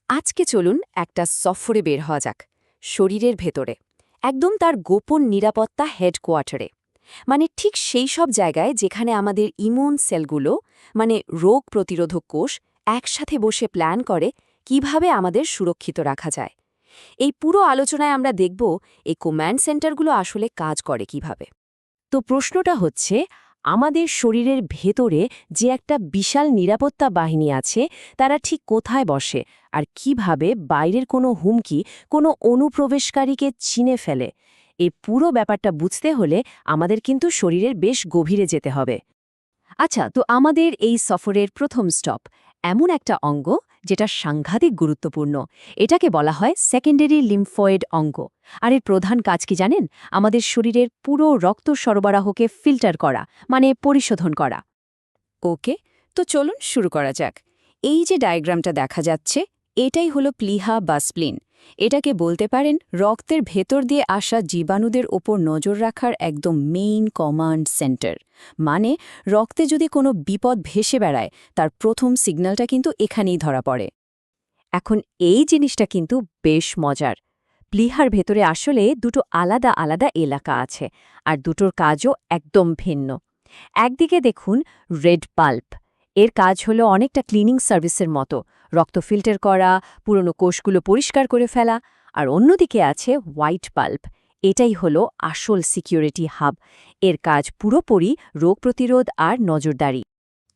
আজকে চলুন একটা সফরে বের হওয়া যাক শরীরের ভেতরে একদম তার গোপন নিরাপত্তা হেডকোয়ার্টারে মানে ঠিক সেই সব জায়গায় যেখানে আমাদের ইমিউন সেলগুলো মানে রোগ প্রতিরোধক কোষ একসাথে বসে প্ল্যান করে কিভাবে আমাদের সুরক্ষিত রাখা যায়। এই পুরো আলোচনায় আমরা দেখব এই কমান্ড সেন্টারগুলো আসলে কাজ করে কিভাবে। তো প্রশ্নটা হচ্ছে, আমাদের শরীরের ভেতরে যে একটা বিশাল নিরাপত্তা বাহিনী আছে, তারা ঠিক কোথায় বসে আর কিভাবে বাইরের কোনো হুমকি, কোনো অনুপ্রবেশকারীকে চিনে ফেলে। এই পুরো ব্যাপারটা বুঝতে হলে আমাদের কিন্তু শরীরের বেশ গভীরে যেতে হবে। আচ্ছা, তো আমাদের এই সফরের প্রথম স্টপ এমন একটা অঙ্গ যেটা সাংঘাতিক গুরুত্বপূর্ণ। এটাকে বলা হয় সেকেন্ডারি লিম্ফয়েড অঙ্গ। আর এর প্রধান কাজ কি জানেন? আমাদের শরীরের পুরো রক্ত সরবরাহকে ফিল্টার করা, মানে পরিশোধন করা। ওকে, তো চলুন শুরু করা যাক। এই যে ডায়াগ্রামটা দেখা যাচ্ছে, এটাই হলো প্লিহা বা স্প্লিন। এটাকে বলতে পারেন রক্তের ভেতর দিয়ে আসা জীবাণুদের ওপর নজর রাখার একদম মেইন কমান্ড সেন্টার। মানে রক্তে যদি কোনো বিপদ ভেসে বেড়ায়, তার প্রথম সিগন্যালটা কিন্তু এখানেই ধরা পড়ে। এখন এই জিনিসটা কিন্তু বেশ মজার। প্লিহার ভেতরে আসলে দুটো আলাদা আলাদা এলাকা আছে, আর দুটোর কাজও একদম ভিন্ন। একদিকে দেখুন রেড পাল্প। এর কাজ হলো অনেকটা ক্লিনিং সার্ভিসের মতো, রক্ত ফিল্টার করা, পুরনো কোষগুলো পরিষ্কার করে ফেলা। আর অন্যদিকে আছে হোয়াইট পাল্প। এটাই হলো আসল সিকিউরিটি হাব। এর কাজ পুরোপুরি রোগ প্রতিরোধ আর নজরদারি।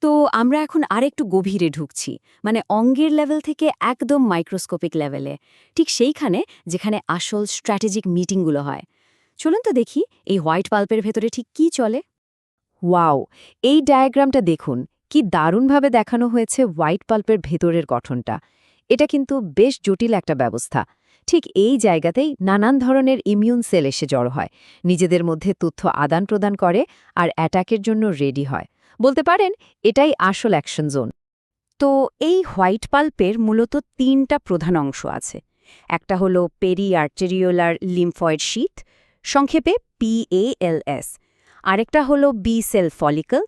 তো আমরা এখন আরেকটু গভীরে ঢুকছি, মানে অঙ্গের লেভেল থেকে একদম মাইক্রোস্কোপিক লেভেলে, ঠিক সেইখানে যেখানে আসল স্ট্র্যাটেজিক মিটিংগুলো হয়। চলুন তো দেখি এই হোয়াইট পাল্পের ভেতরে ঠিক কী চলে। ওয়াও, এই ডায়াগ্রামটা দেখুন, কি দারুণভাবে দেখানো হয়েছে হোয়াইট পাল্পের ভেতরের গঠনটা। এটা কিন্তু বেশ জটিল একটা ব্যবস্থা। ঠিক এই জায়গাতেই নানান ধরনের ইমিউন সেল এসে জড়ো হয়, নিজেদের মধ্যে তথ্য আদান প্রদান করে আর অ্যাটাকের জন্য রেডি হয়। বলতে পারেন এটাই আসল অ্যাকশন জোন। তো এই হোয়াইট পাল্পের মূলত তিনটা প্রধান অংশ আছে। একটা হলো পেরি আর্টেরিওলার লিম্ফয়েড শীথ, সংক্ষেপে PALS। আরেকটা হলো বি সেল ফলিকল,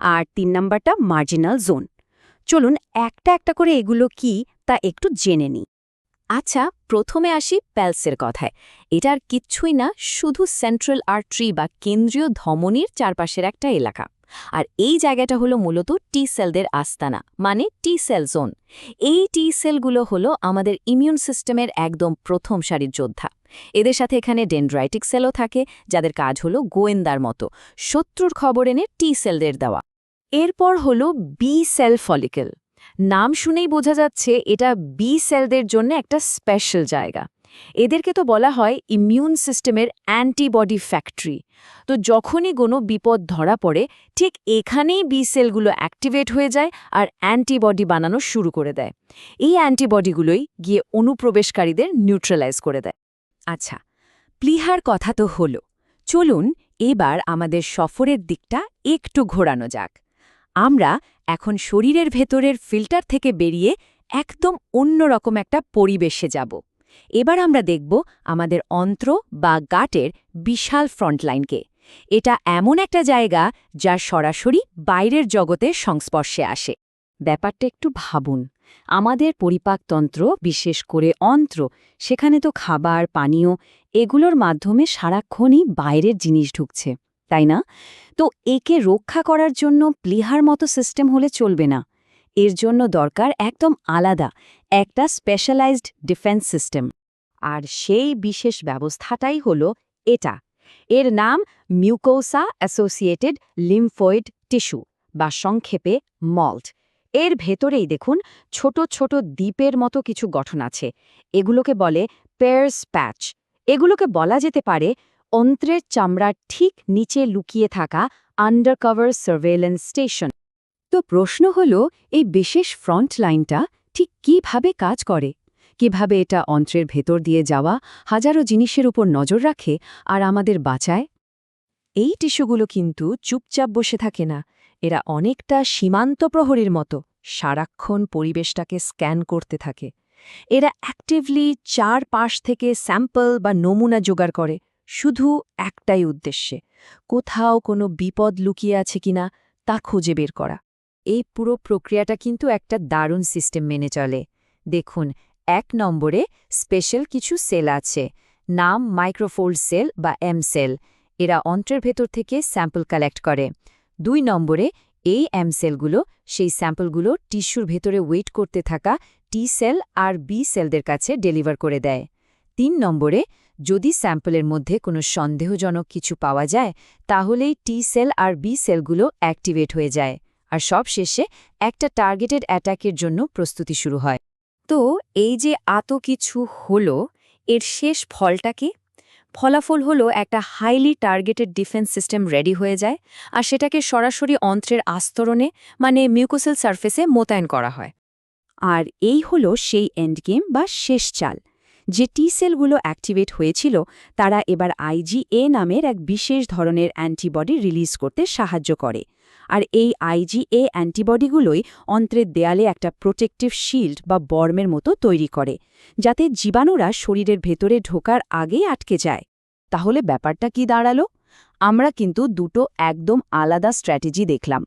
আর ৩ নাম্বারটা মার্জিনাল জোন। চলুন একটা একটা করে এগুলো কি তা একটু জেনে নিই। আচ্ছা, প্রথমে আসি প্যালসের কথায়। এটা আর কিচ্ছুই না, শুধু সেন্ট্রাল আর্টারি বা কেন্দ্রীয় ধমনীর চারপাশের একটা এলাকা। আর এই জায়গাটা হলো মূলত টি সেলদের আস্তানা, মানে টি সেল জোন। এই টি সেলগুলো হলো আমাদের ইমিউন সিস্টেমের একদম প্রথম সারির যোদ্ধা। এদের সাথে এখানে ডেনড্রাইটিক সেলও থাকে, যাদের কাজ হলো গোয়েন্দার মতো শত্রুর খবর এনে টি সেলদের দেওয়া। এরপর হলো বি সেল ফলিকল। নাম শুনেই বোঝা যাচ্ছে এটা বি সেলদের জন্য একটা স্পেশাল জায়গা। এদেরকে তো বলা হয় ইমিউন সিস্টেমের অ্যান্টিবডি ফ্যাক্টরি। তো যখনই কোনো বিপদ ধরা পড়ে, ঠিক এখানেই বি সেলগুলো অ্যাক্টিভেট হয়ে যায় আর অ্যান্টিবডি বানানো শুরু করে দেয়। এই অ্যান্টিবডিগুলোই গিয়ে অনুপ্রবেশকারীদের নিউট্রালাইজ করে দেয়। আচ্ছা, প্লিহার কথা তো হলো। চলুন এবার আমাদের সফরের দিকটা একটু ঘোরানো যাক। আমরা এখন শরীরের ভেতরের ফিল্টার থেকে বেরিয়ে একদম অন্যরকম একটা পরিবেশে যাব। এবার আমরা দেখব আমাদের অন্ত্র বা গাটের বিশাল ফ্রন্টলাইনকে। এটা এমন একটা জায়গা যা সরাসরি বাইরের জগতের সংস্পর্শে আসে। ব্যাপারটা একটু ভাবুন, আমাদের পরিপাকতন্ত্র, বিশেষ করে অন্ত্র, সেখানে তো খাবার, পানীয়, এগুলোর মাধ্যমে সারাক্ষণই বাইরের জিনিস ঢুকছে, তাই না? তো একে রক্ষা করার জন্য প্লিহার মতো সিস্টেম হলে চলবে না। এর জন্য দরকার একদম আলাদা একটা স্পেশালাইজড ডিফেন্স সিস্টেম। আর সেই বিশেষ ব্যবস্থাটাই হলো এটা। এর নাম মিউকোসা অ্যাসোসিয়েটেড লিম্ফয়েড টিস্যু, বা সংক্ষেপে মল্ট। এর ভেতরেই দেখুন ছোট ছোট দ্বীপের মতো কিছু গঠন আছে। এগুলোকে বলে পেয়ার্স প্যাচ। এগুলোকে বলা যেতে পারে অন্ত্রের চামড়ার ঠিক নিচে লুকিয়ে থাকা আন্ডারকভার সার্ভেইলেন্স স্টেশন। তো প্রশ্ন হল, এই বিশেষ ফ্রন্ট লাইনটা ঠিক কিভাবে কাজ করে? কিভাবে এটা অন্ত্রের ভেতর দিয়ে যাওয়া হাজারো জিনিসের উপর নজর রাখে আর আমাদের বাঁচায়? এই টিস্যুগুলো কিন্তু চুপচাপ বসে থাকে না। এরা অনেকটা সীমান্ত প্রহরীর মতো সারাক্ষণ পরিবেশটাকে স্ক্যান করতে থাকে। এরা অ্যাক্টিভলি চারপাশ থেকে স্যাম্পল বা নমুনা জোগাড় করে, শুধু একটাই উদ্দেশ্যে, কোথাও কোনো বিপদ লুকিয়ে আছে কিনা তা খুঁজে বের করা। এই পুরো প্রক্রিয়াটা কিন্তু একটা দারুণ সিস্টেম মেনে চলে। দেখুন, 1 নম্বরে স্পেশাল কিছু সেল আছে, নাম মাইক্রোফোল্ড সেল বা এম সেল। এরা অন্ত্রের ভেতর থেকে স্যাম্পল কালেক্ট করে। 2 নম্বরে এই এম সেলগুলো সেই স্যাম্পলগুলো টিস্যুর ভেতরে ওয়েট করতে থাকা টি সেল আর বি সেলদের কাছে ডেলিভার করে দেয়। 3 নম্বরে যদি স্যাম্পলের মধ্যে কোনো সন্দেহজনক কিছু পাওয়া যায় তাহলেই টি সেল আর বি সেলগুলো অ্যাক্টিভেট হয়ে যায়, আর সবশেষে একটা টার্গেটেড অ্যাটাকের জন্য প্রস্তুতি শুরু হয়। তো এই যে এত কিছু হলো, এর শেষ ফলটা কি? ফলাফল হলো একটা highly targeted defence system ready হয়ে যায়, আর সেটাকে সরাসরি অন্ত্রের আস্তরণে মানে মিউকোসাল সারফেসে মোতায়েন করা হয়। আর এই হলো সেই এন্ডগেম বা শেষ চাল। যে টি সেলগুলো অ্যাক্টিভেট হয়েছিল তারা এবার আইজিএ নামের এক বিশেষ ধরনের অ্যান্টিবডি রিলিজ করতে সাহায্য করে, আর এই আইজিএ অ্যান্টিবডিগুলোই অন্ত্রের দেয়ালে একটা প্রোটেক্টিভ শিল্ড বা বর্মের মতো তৈরি করে, যাতে জীবাণুরা শরীরের ভেতরে ঢোকার আগেই আটকে যায়। তাহলে ব্যাপারটা কি দাঁড়ালো? আমরা কিন্তু দুটো একদম আলাদা স্ট্র্যাটেজি দেখলাম।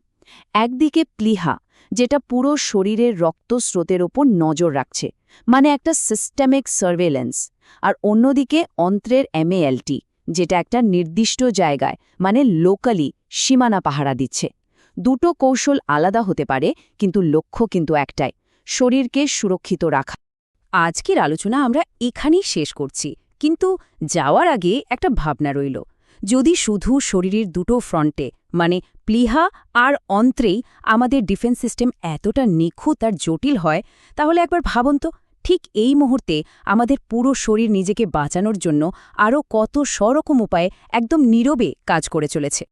একদিকে প্লিহা, যেটা পুরো শরীরের রক্তস্রোতের ওপর নজর রাখছে, মানে একটা সিস্টেমিক সার্ভেলেন্স, আর অন্যদিকে অন্ত্রের এমএএলটি, যেটা একটা নির্দিষ্ট জায়গায় মানে লোকালি সীমানা পাহারা দিচ্ছে। দুটো কৌশল আলাদা হতে পারে, কিন্তু লক্ষ্য কিন্তু একটাই, শরীরকে সুরক্ষিত রাখা। আজকের আলোচনা আমরা এখানেই শেষ করছি, কিন্তু যাওয়ার আগে একটা ভাবনা রইল। যদি শুধু শরীরের দুটো ফ্রন্টে মানে প্লিহা আর অন্ত্রেই আমাদের ডিফেন্স সিস্টেম এতটা নিখুঁত আর জটিল হয়, তাহলে একবার ভাবুন তো, ঠিক এই মুহূর্তে আমাদের পুরো শরীর নিজেকে বাঁচানোর জন্য আরও কত সরকম উপায়ে একদম নীরবে কাজ করে চলেছে।